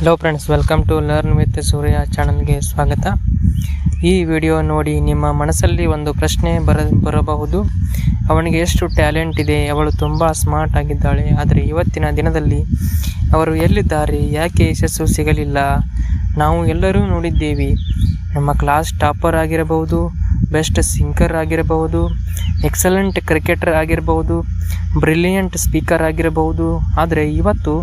Hello friends, welcome to learn with Surya ಚಾನಲ್ಗೆ ಸ್ವಾಗತ. ಈ ವಿಡಿಯೋ ನೋಡಿ ನಿಮ್ಮ ಮನಸ್ಸಲ್ಲಿ ಒಂದು ಪ್ರಶ್ನೆ ಬರಬಹುದು. ಅವನಿಗೆ ಎಷ್ಟು ಟ್ಯಾಲೆಂಟ್ ಇದೆ, ಅವಳು ತುಂಬ ಸ್ಮಾರ್ಟ್ ಆಗಿದ್ದಾಳೆ, ಆದರೆ ಇವತ್ತಿನ ದಿನದಲ್ಲಿ ಅವರು ಎಲ್ಲಿದ್ದಾರೆ, ಯಾಕೆ ಯಶಸ್ಸು ಸಿಗಲಿಲ್ಲ? ನಾವು ಎಲ್ಲರೂ ನೋಡಿದ್ದೇವೆ. ನಮ್ಮ ಕ್ಲಾಸ್ ಟಾಪರ್ ಆಗಿರಬಹುದು, ಬೆಸ್ಟ್ ಸಿಂಗರ್ ಆಗಿರಬಹುದು, ಎಕ್ಸಲೆಂಟ್ ಕ್ರಿಕೆಟರ್ ಆಗಿರಬಹುದು, ಬ್ರಿಲಿಯಂಟ್ ಸ್ಪೀಕರ್ ಆಗಿರಬಹುದು. ಆದರೆ ಇವತ್ತು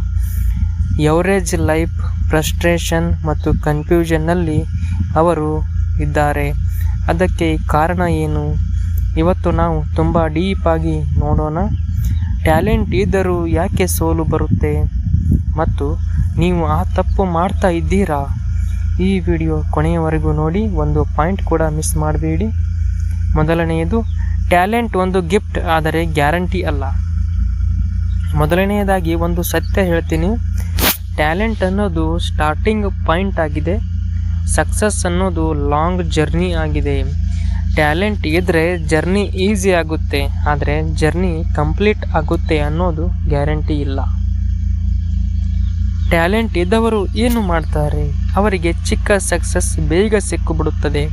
ಎವರೇಜ್ ಲೈಫ್, ಫ್ರಸ್ಟ್ರೇಷನ್ ಮತ್ತು ಕನ್ಫ್ಯೂಷನ್ನಲ್ಲಿ ಅವರು ಇದ್ದಾರೆ. ಅದಕ್ಕೆ ಕಾರಣ ಏನು? ಇವತ್ತು ನಾವು ತುಂಬ ಡೀಪಾಗಿ ನೋಡೋಣ. ಟ್ಯಾಲೆಂಟ್ ಇದ್ದರೂ ಯಾಕೆ ಸೋಲು ಬರುತ್ತೆ ಮತ್ತು ನೀವು ಆ ತಪ್ಪು ಮಾಡ್ತಾ ಇದ್ದೀರಾ? ಈ ವಿಡಿಯೋ ಕೊನೆಯವರೆಗೂ ನೋಡಿ, ಒಂದು ಪಾಯಿಂಟ್ ಕೂಡ ಮಿಸ್ ಮಾಡಬೇಡಿ. ಮೊದಲನೆಯದು, ಟ್ಯಾಲೆಂಟ್ ಒಂದು ಗಿಫ್ಟ್, ಆದರೆ ಗ್ಯಾರಂಟಿ ಅಲ್ಲ. ಮೊದಲನೆಯದಾಗಿ ಒಂದು ಸತ್ಯ ಹೇಳ್ತೀನಿ. ಟ್ಯಾಲೆಂಟ್ ಅನ್ನೋದು ಸ್ಟಾರ್ಟಿಂಗ್ ಪಾಯಿಂಟ್ ಆಗಿದೆ. ಸಕ್ಸಸ್ ಅನ್ನೋದು ಲಾಂಗ್ ಜರ್ನಿ ಆಗಿದೆ. ಟ್ಯಾಲೆಂಟ್ ಇದ್ದರೆ ಜರ್ನಿ ಈಸಿ ಆಗುತ್ತೆ, ಆದರೆ ಜರ್ನಿ ಕಂಪ್ಲೀಟ್ ಆಗುತ್ತೆ ಅನ್ನೋದು ಗ್ಯಾರಂಟಿ ಇಲ್ಲ. ಟ್ಯಾಲೆಂಟ್ ಇದ್ದವರು ಏನು ಮಾಡ್ತಾರೆ? ಅವರಿಗೆ ಚಿಕ್ಕ ಸಕ್ಸಸ್ ಬೇಗ ಸಿಕ್ಕಿಬಿಡುತ್ತದೆ.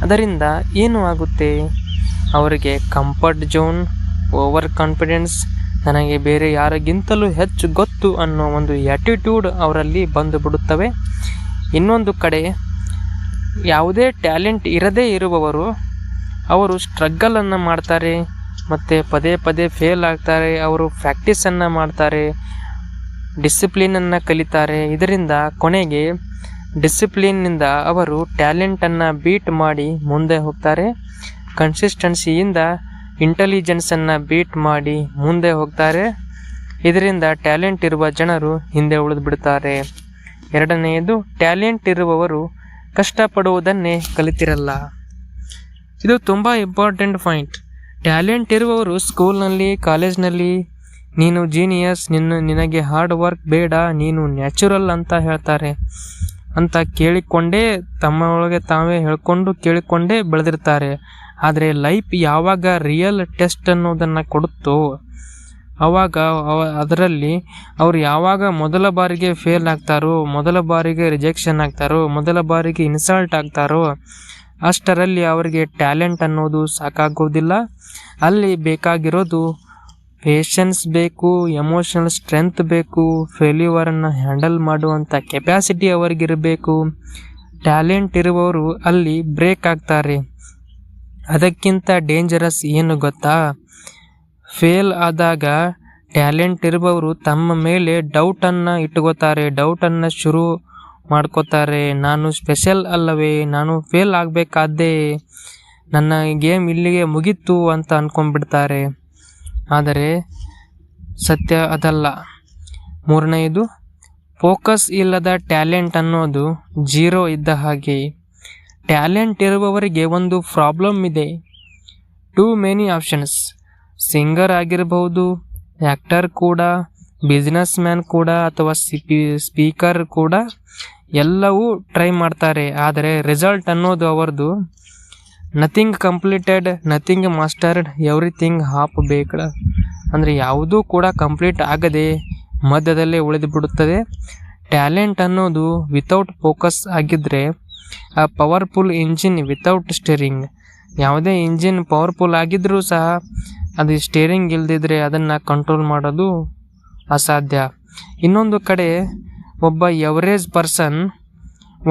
ಅದರಿಂದ ಏನು ಆಗುತ್ತೆ? ಅವರಿಗೆ ಕಂಫರ್ಟ್ ಝೋನ್, ಓವರ್ ಕಾನ್ಫಿಡೆನ್ಸ್, ನನಗೆ ಬೇರೆ ಯಾರಿಗಿಂತಲೂ ಹೆಚ್ಚು ಗೊತ್ತು ಅನ್ನೋ ಒಂದು ಆ್ಯಟಿಟ್ಯೂಡ್ ಅವರಲ್ಲಿ ಬಂದು ಬಿಡುತ್ತವೆ. ಇನ್ನೊಂದು ಕಡೆ ಯಾವುದೇ ಟ್ಯಾಲೆಂಟ್ ಇರದೇ ಇರುವವರು ಅವರು ಸ್ಟ್ರಗಲನ್ನು ಮಾಡ್ತಾರೆ ಮತ್ತು ಪದೇ ಪದೇ ಫೇಲ್ ಆಗ್ತಾರೆ. ಅವರು ಪ್ರಾಕ್ಟೀಸನ್ನು ಮಾಡ್ತಾರೆ, ಡಿಸಿಪ್ಲಿನನ್ನು ಕಲಿತಾರೆ. ಇದರಿಂದ ಕೊನೆಗೆ ಡಿಸಿಪ್ಲಿನ್ನಿಂದ ಅವರು ಟ್ಯಾಲೆಂಟನ್ನು ಬೀಟ್ ಮಾಡಿ ಮುಂದೆ ಹೋಗ್ತಾರೆ. ಕನ್ಸಿಸ್ಟೆನ್ಸಿಯಿಂದ ಇಂಟೆಲಿಜೆನ್ಸನ್ನು ಬೀಟ್ ಮಾಡಿ ಮುಂದೆ ಹೋಗ್ತಾರೆ. ಇದರಿಂದ ಟ್ಯಾಲೆಂಟ್ ಇರುವ ಜನರು ಹಿಂದೆ ಉಳಿದು ಬಿಡ್ತಾರೆ. ಎರಡನೆಯದು, ಟ್ಯಾಲೆಂಟ್ ಇರುವವರು ಕಷ್ಟಪಡುವುದನ್ನೇ ಕಲಿತಿರಲ್ಲ. ಇದು ತುಂಬ ಇಂಪಾರ್ಟೆಂಟ್ ಪಾಯಿಂಟ್. ಟ್ಯಾಲೆಂಟ್ ಇರುವವರು ಸ್ಕೂಲ್ನಲ್ಲಿ, ಕಾಲೇಜ್ನಲ್ಲಿ ನೀನು ಜೀನಿಯಸ್, ನಿನಗೆ ಹಾರ್ಡ್ ವರ್ಕ್ ಬೇಡ, ನೀನು ನ್ಯಾಚುರಲ್ ಅಂತ ಹೇಳ್ತಾರೆ ಅಂತ ಕೇಳಿಕೊಂಡೇ, ತಮ್ಮ ಒಳಗೆ ತಾವೇ ಕೇಳಿಕೊಂಡೇ ಬೆಳೆದಿರ್ತಾರೆ. ಆದರೆ ಲೈಫ್ ಯಾವಾಗ ರಿಯಲ್ ಟೆಸ್ಟ್ ಅನ್ನೋದನ್ನು ಕೊಡುತ್ತೋ ಆವಾಗ ಅದರಲ್ಲಿ ಅವರು ಯಾವಾಗ ಮೊದಲ ಬಾರಿಗೆ ಫೇಲ್ ಆಗ್ತಾರೋ, ಮೊದಲ ಬಾರಿಗೆ ರಿಜೆಕ್ಷನ್ ಆಗ್ತಾರೋ, ಮೊದಲ ಬಾರಿಗೆ ಇನ್ಸಲ್ಟ್ ಆಗ್ತಾರೋ, ಅಷ್ಟರಲ್ಲಿ ಅವರಿಗೆ ಟ್ಯಾಲೆಂಟ್ ಅನ್ನೋದು ಸಾಕಾಗೋದಿಲ್ಲ. ಅಲ್ಲಿ ಬೇಕಾಗಿರೋದು ಪೇಷನ್ಸ್ ಬೇಕು, ಎಮೋಷನಲ್ ಸ್ಟ್ರೆಂತ್ ಬೇಕು, ಫೇಲ್ಯೂರನ್ನು ಹ್ಯಾಂಡಲ್ ಮಾಡುವಂಥ ಕೆಪ್ಯಾಸಿಟಿ ಅವರಿಗಿರಬೇಕು. ಟ್ಯಾಲೆಂಟ್ ಇರುವವರು ಅಲ್ಲಿ ಬ್ರೇಕ್ ಆಗ್ತಾರೆ. ಅದಕ್ಕಿಂತ ಡೇಂಜರಸ್ ಏನು ಗೊತ್ತಾ? ಫೇಲ್ ಆದಾಗ ಟ್ಯಾಲೆಂಟ್ ಇರುವವರು ತಮ್ಮ ಮೇಲೆ ಡೌಟನ್ನು ಇಟ್ಕೋತಾರೆ, ಡೌಟನ್ನು ಶುರು ಮಾಡ್ಕೋತಾರೆ. ನಾನು ಸ್ಪೆಷಲ್ ಅಲ್ಲವೇ, ನಾನು ಫೇಲ್ ಆಗಬೇಕಾದ್ದೇ, ನನ್ನ ಗೇಮ್ ಇಲ್ಲಿಗೆ ಮುಗೀತು ಅಂತ ಅಂದ್ಕೊಂಡ್ಬಿಡ್ತಾರೆ. ಆದರೆ ಸತ್ಯ ಅದಲ್ಲ. ಮೂರನೆಯದು, ಫೋಕಸ್ ಇಲ್ಲದ ಟ್ಯಾಲೆಂಟ್ ಅನ್ನೋದು ಜೀರೋ ಇದ್ದ ಹಾಗೆ. ಟ್ಯಾಲೆಂಟ್ ಇರುವವರಿಗೆ ಒಂದು ಪ್ರಾಬ್ಲಮ್ ಇದೆ. Too many options. ಸಿಂಗರ್ ಆಗಿರಬಹುದು, ಆ್ಯಕ್ಟರ್ ಕೂಡ, ಬಿಸ್ನೆಸ್ ಮ್ಯಾನ್ ಕೂಡ, ಅಥವಾ ಸ್ಪೀಕರ್ ಕೂಡ, ಎಲ್ಲವೂ ಟ್ರೈ ಮಾಡ್ತಾರೆ. ಆದರೆ ರಿಸಲ್ಟ್ ಅನ್ನೋದು ಅವರದು nothing completed, nothing mastered, everything half baked. ಅಂದರೆ ಯಾವುದೂ ಕೂಡ ಕಂಪ್ಲೀಟ್ ಆಗದೆ ಮಧ್ಯದಲ್ಲೇ ಉಳಿದು ಬಿಡುತ್ತದೆ. ಟ್ಯಾಲೆಂಟ್ ಅನ್ನೋದು ವಿತೌಟ್ ಫೋಕಸ್ ಆಗಿದ್ದರೆ ಆ ಪವರ್ಫುಲ್ ಇಂಜಿನ್ ವಿತೌಟ್ ಸ್ಟೇರಿಂಗ್. ಯಾವುದೇ ಇಂಜಿನ್ ಪವರ್ಫುಲ್ ಆಗಿದ್ದರೂ ಸಹ ಅದು ಸ್ಟೇರಿಂಗ್ ಇಲ್ದಿದ್ರೆ ಅದನ್ನು ಕಂಟ್ರೋಲ್ ಮಾಡೋದು ಅಸಾಧ್ಯ. ಇನ್ನೊಂದು ಕಡೆ ಒಬ್ಬ ಎವರೇಜ್ ಪರ್ಸನ್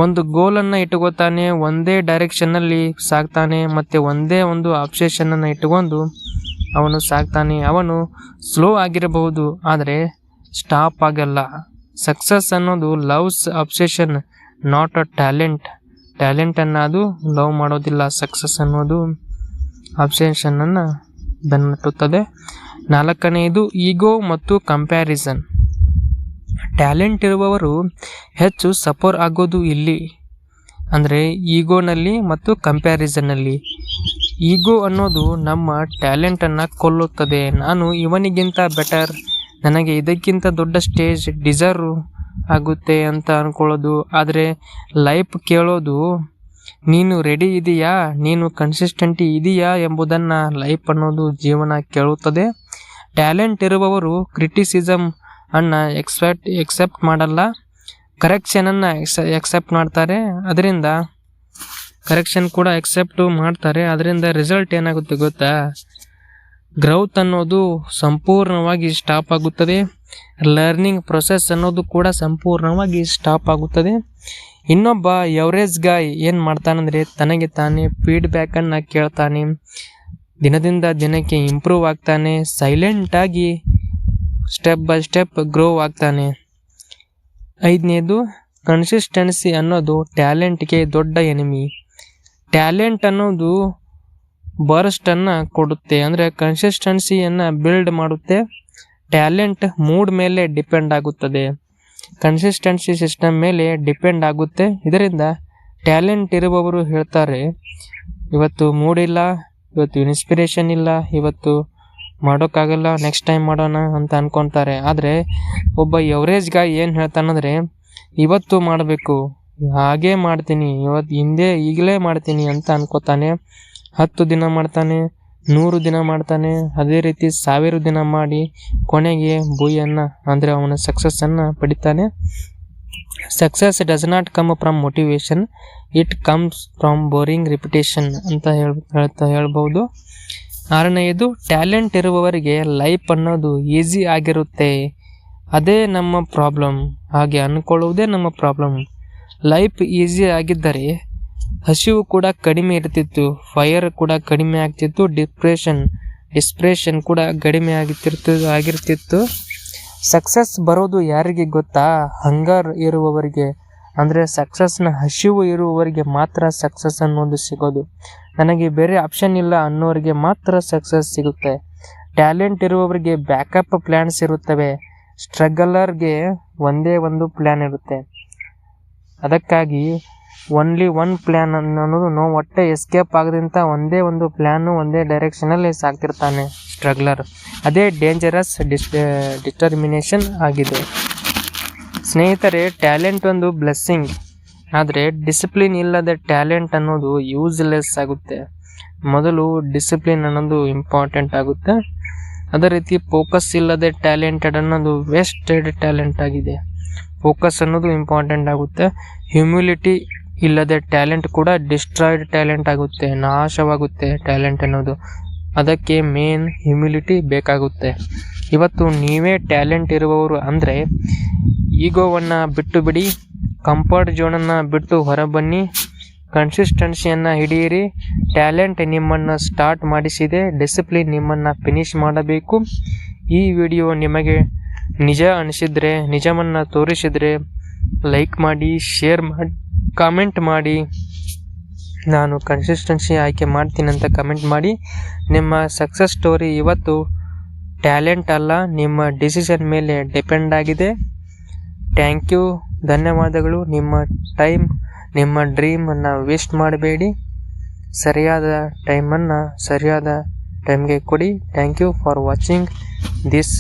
ಒಂದು ಗೋಲನ್ನು ಇಟ್ಕೋತಾನೆ, ಒಂದೇ ಡೈರೆಕ್ಷನ್ನಲ್ಲಿ ಸಾಗ್ತಾನೆ ಮತ್ತು ಒಂದೇ ಒಂದು ಅಬ್ಸೆಷನನ್ನು ಇಟ್ಟುಕೊಂಡು ಅವನು ಸಾಗ್ತಾನೆ. ಅವನು ಸ್ಲೋ ಆಗಿರಬಹುದು, ಆದರೆ ಸ್ಟಾಪ್ ಆಗಲ್ಲ. ಸಕ್ಸಸ್ ಅನ್ನೋದು loves obsession, not a talent. ಟ್ಯಾಲೆಂಟನ್ನು ಅದು ಲವ್ ಮಾಡೋದಿಲ್ಲ. ಸಕ್ಸಸ್ ಅನ್ನೋದು ಅಬ್ಸೆಷನನ್ನು ಬೆನ್ನಟ್ಟುತ್ತದೆ. ನಾಲ್ಕನೆಯದು, ಈಗೋ ಮತ್ತು ಕಂಪ್ಯಾರಿಸನ್. ಟ್ಯಾಲೆಂಟ್ ಇರುವವರು ಹೆಚ್ಚು ಸಫರ್ ಆಗೋದು ಇಲ್ಲಿ, ಅಂದರೆ ಈಗೋನಲ್ಲಿ ಮತ್ತು ಕಂಪ್ಯಾರಿಸನ್ನಲ್ಲಿ. ಈಗೋ ಅನ್ನೋದು ನಮ್ಮ ಟ್ಯಾಲೆಂಟನ್ನು ಕೊಲ್ಲುತ್ತದೆ. ನಾನು ಇವನಿಗಿಂತ ಬೆಟರ್, ನನಗೆ ಇದಕ್ಕಿಂತ ದೊಡ್ಡ ಸ್ಟೇಜ್ ಡಿಸರ್ವ್ ಆಗುತ್ತೆ ಅಂತ ಅಂದ್ಕೊಳ್ಳೋದು. ಆದರೆ ಲೈಫ್ ಕೇಳೋದು, ನೀನು ರೆಡಿ ಇದೆಯಾ, ನೀನು ಕನ್ಸಿಸ್ಟೆಂಟಿ ಇದೆಯಾ ಎಂಬುದನ್ನು ಲೈಫ್ ಅನ್ನೋದು ಜೀವನ ಕೇಳುತ್ತದೆ. ಟ್ಯಾಲೆಂಟ್ ಇರುವವರು ಕ್ರಿಟಿಸಿಸಮ್ ಅನ್ನು ಎಕ್ಸೆಪ್ಟ್ ಮಾಡಲ್ಲ. ಕರೆಕ್ಷನನ್ನು ಎಕ್ಸೆಪ್ಟ್ ಮಾಡ್ತಾರೆ, ಅದರಿಂದ ಕರೆಕ್ಷನ್ ಕೂಡ ಎಕ್ಸೆಪ್ಟ್ ಮಾಡ್ತಾರೆ. ಅದರಿಂದ ರಿಸಲ್ಟ್ ಏನಾಗುತ್ತೆ ಗೊತ್ತಾ? ಗ್ರೌತ್ ಅನ್ನೋದು ಸಂಪೂರ್ಣವಾಗಿ ಸ್ಟಾಪ್ ಆಗುತ್ತದೆ. ಲರ್ನಿಂಗ್ ಪ್ರೊಸೆಸ್ ಅನ್ನೋದು ಕೂಡ ಸಂಪೂರ್ಣವಾಗಿ ಸ್ಟಾಪ್ ಆಗುತ್ತದೆ. ಇನ್ನೊಬ್ಬ ಎವರೇಜ್ ಗಾಯ್ ಏನು ಮಾಡ್ತಾನಂದರೆ ತನಗೆ ತಾನೇ ಫೀಡ್ಬ್ಯಾಕನ್ನು ಕೇಳ್ತಾನೆ, ದಿನದಿಂದ ದಿನಕ್ಕೆ ಇಂಪ್ರೂವ್ ಆಗ್ತಾನೆ, ಸೈಲೆಂಟಾಗಿ ಸ್ಟೆಪ್ ಬೈ ಸ್ಟೆಪ್ ಗ್ರೋ ಆಗ್ತಾನೆ. 5ನೇದು, ಕನ್ಸಿಸ್ಟೆನ್ಸಿ ಅನ್ನೋದು ಟ್ಯಾಲೆಂಟ್ಗೆ ದೊಡ್ಡ ಎನಿಮಿ. ಟ್ಯಾಲೆಂಟ್ ಅನ್ನೋದು ಬರ್ಸ್ಟನ್ನು ಕೊಡುತ್ತೆ, ಅಂದರೆ ಕನ್ಸಿಸ್ಟೆನ್ಸಿಯನ್ನು ಬಿಲ್ಡ್ ಮಾಡುತ್ತೆ. ಟ್ಯಾಲೆಂಟ್ ಮೂಡ್ ಮೇಲೆ ಡಿಪೆಂಡ್ ಆಗುತ್ತದೆ, ಕನ್ಸಿಸ್ಟೆನ್ಸಿ ಸಿಸ್ಟಮ್ ಮೇಲೆ ಡಿಪೆಂಡ್ ಆಗುತ್ತೆ. ಇದರಿಂದ ಟ್ಯಾಲೆಂಟ್ ಇರುವವರು ಹೇಳ್ತಾರೆ, ಇವತ್ತು ಮೂಡ್ ಇಲ್ಲ, ಇವತ್ತು ಇನ್ಸ್ಪಿರೇಷನ್ ಇಲ್ಲ, ಇವತ್ತು ಮಾಡೋಕ್ಕಾಗಲ್ಲ, ನೆಕ್ಸ್ಟ್ ಟೈಮ್ ಮಾಡೋಣ ಅಂತ ಅನ್ಕೊತಾರೆ. ಆದರೆ ಒಬ್ಬ ಎವರೇಜ್ ಗಾಯ್ ಏನು ಹೇಳ್ತಾನಂದರೆ, ಇವತ್ತು ಮಾಡಬೇಕು, ಹಾಗೇ ಮಾಡ್ತೀನಿ, ಈಗಲೇ ಮಾಡ್ತೀನಿ ಅಂತ ಅನ್ಕೋತಾನೆ. 10 ದಿನ ಮಾಡ್ತಾನೆ, 100 ದಿನ ಮಾಡ್ತಾನೆ, ಅದೇ ರೀತಿ 1000 ದಿನ ಮಾಡಿ ಕೊನೆಗೆ ಬುಯ್ಯನ್ನು ಅಂದರೆ ಅವನ ಸಕ್ಸಸ್ಸನ್ನು ಪಡಿತಾನೆ. Success does not come from motivation, it comes from boring repetition ಅಂತ ಹೇಳ್ಬೋದು. 6ನೇದು, ಟ್ಯಾಲೆಂಟ್ ಇರುವವರಿಗೆ ಲೈಫ್ ಅನ್ನೋದು ಈಸಿ ಆಗಿರುತ್ತೆ. ಅದೇ ನಮ್ಮ ಪ್ರಾಬ್ಲಮ್, ಹಾಗೆ ಅಂದ್ಕೊಳ್ಳುವುದೇ ನಮ್ಮ ಪ್ರಾಬ್ಲಮ್. ಲೈಫ್ ಈಸಿ ಆಗಿದ್ದರೆ ಹಸಿವು ಕೂಡ ಕಡಿಮೆ ಇರ್ತಿತ್ತು, ಫೈರ್ ಕೂಡ ಕಡಿಮೆ ಆಗ್ತಿತ್ತು, ಡಿಸ್ಪ್ರೆಷನ್ ಕೂಡ ಕಡಿಮೆ ಆಗಿರ್ತಿತ್ತು. ಸಕ್ಸಸ್ ಬರೋದು ಯಾರಿಗೆ ಗೊತ್ತಾ? ಹಂಗರ್ ಇರುವವರಿಗೆ, ಅಂದರೆ ಸಕ್ಸಸ್ನ ಹಸಿವು ಇರುವವರಿಗೆ ಮಾತ್ರ ಸಕ್ಸಸ್ ಅನ್ನೋದು ಸಿಗೋದು. ನನಗೆ ಬೇರೆ ಆಪ್ಷನ್ ಇಲ್ಲ ಅನ್ನೋರಿಗೆ ಮಾತ್ರ ಸಕ್ಸಸ್ ಸಿಗುತ್ತೆ. ಟ್ಯಾಲೆಂಟ್ ಇರುವವರಿಗೆ ಬ್ಯಾಕಪ್ ಪ್ಲ್ಯಾನ್ಸ್ ಇರುತ್ತವೆ, ಸ್ಟ್ರಗಲರ್ಗೆ ಒಂದೇ ಒಂದು ಪ್ಲ್ಯಾನ್ ಇರುತ್ತೆ. ಅದಕ್ಕಾಗಿ ಓನ್ಲಿ ಒನ್ ಪ್ಲ್ಯಾನ್ ಅನ್ನೋದು ಒಟ್ಟೆ ಎಸ್ಕೇಪ್ ಆಗದಂಥ ಒಂದೇ ಒಂದು ಪ್ಲ್ಯಾನು, ಒಂದೇ ಡೈರೆಕ್ಷನಲ್ಲಿ ಸಾಗ್ತಿರ್ತಾನೆ ಸ್ಟ್ರಗ್ಲರ್. ಅದೇ ಡೇಂಜರಸ್ ಡಿಟರ್ಮಿನೇಷನ್ ಆಗಿದೆ. ಸ್ನೇಹಿತರೆ, ಟ್ಯಾಲೆಂಟ್ ಒಂದು ಬ್ಲೆಸ್ಸಿಂಗ್, ಆದರೆ ಡಿಸಿಪ್ಲಿನ್ ಇಲ್ಲದೆ ಟ್ಯಾಲೆಂಟ್ ಅನ್ನೋದು ಯೂಸ್ಲೆಸ್ ಆಗುತ್ತೆ. ಮೊದಲು ಡಿಸಿಪ್ಲಿನ್ ಅನ್ನೋದು ಇಂಪಾರ್ಟೆಂಟ್ ಆಗುತ್ತೆ. ಅದೇ ರೀತಿ ಫೋಕಸ್ ಇಲ್ಲದೆ ಟ್ಯಾಲೆಂಟೆಡ್ ಅನ್ನೋದು ವೇಸ್ಟೆಡ್ ಟ್ಯಾಲೆಂಟ್ ಆಗಿದೆ. ಫೋಕಸ್ ಅನ್ನೋದು ಇಂಪಾರ್ಟೆಂಟ್ ಆಗುತ್ತೆ. ಹ್ಯೂಮಿಲಿಟಿ ಇಲ್ಲದೆ ಟ್ಯಾಲೆಂಟ್ ಕೂಡ ಡಿಸ್ಟ್ರಾಯ್ಡ್ ಟ್ಯಾಲೆಂಟ್ ಆಗುತ್ತೆ, ನಾಶವಾಗುತ್ತೆ ಟ್ಯಾಲೆಂಟ್ ಅನ್ನೋದು. ಅದಕ್ಕೆ ಮೇನ್ ಹ್ಯೂಮಿಲಿಟಿ ಬೇಕಾಗುತ್ತೆ. ಇವತ್ತು ನೀವೇ ಟ್ಯಾಲೆಂಟ್ ಇರುವವರು ಅಂದರೆ ಈಗೋವನ್ನು ಬಿಟ್ಟು ಬಿಡಿ, ಕಂಫರ್ಟ್ ಝೋನನ್ನು ಬಿಟ್ಟು ಹೊರಬನ್ನಿ, ಕನ್ಸಿಸ್ಟೆನ್ಸಿಯನ್ನು ಹಿಡಿಯಿರಿ. ಟ್ಯಾಲೆಂಟ್ ನಿಮ್ಮನ್ನು ಸ್ಟಾರ್ಟ್ ಮಾಡಿಸಿದೆ, ಡಿಸಿಪ್ಲಿನ್ ನಿಮ್ಮನ್ನು ಫಿನಿಶ್ ಮಾಡಬೇಕು. ಈ ವಿಡಿಯೋ ನಿಮಗೆ ನಿಜ ಅನಿಸಿದರೆ, ನಿಜವನ್ನು ತೋರಿಸಿದರೆ ಲೈಕ್ ಮಾಡಿ, ಶೇರ್ ಮಾಡಿ, ಕಾಮೆಂಟ್ ಮಾಡಿ. ನಾನು ಕನ್ಸಿಸ್ಟೆನ್ಸಿ ಆಯ್ಕೆ ಮಾಡ್ತೀನಿ ಅಂತ ಕಮೆಂಟ್ ಮಾಡಿ. ನಿಮ್ಮ ಸಕ್ಸಸ್ ಸ್ಟೋರಿ ಇವತ್ತು ಟ್ಯಾಲೆಂಟ್ ಅಲ್ಲ, ನಿಮ್ಮ ಡಿಸಿಷನ್ ಮೇಲೆ ಡಿಪೆಂಡ್ ಆಗಿದೆ. ಥ್ಯಾಂಕ್ ಯು, ಧನ್ಯವಾದಗಳು. ನಿಮ್ಮ ಟೈಮ್, ನಿಮ್ಮ ಡ್ರೀಮನ್ನು ವೇಸ್ಟ್ ಮಾಡಬೇಡಿ. ಸರಿಯಾದ ಟೈಮನ್ನು ಸರಿಯಾದ ಟೈಮ್ಗೆ ಕೊಡಿ. Thank you for watching this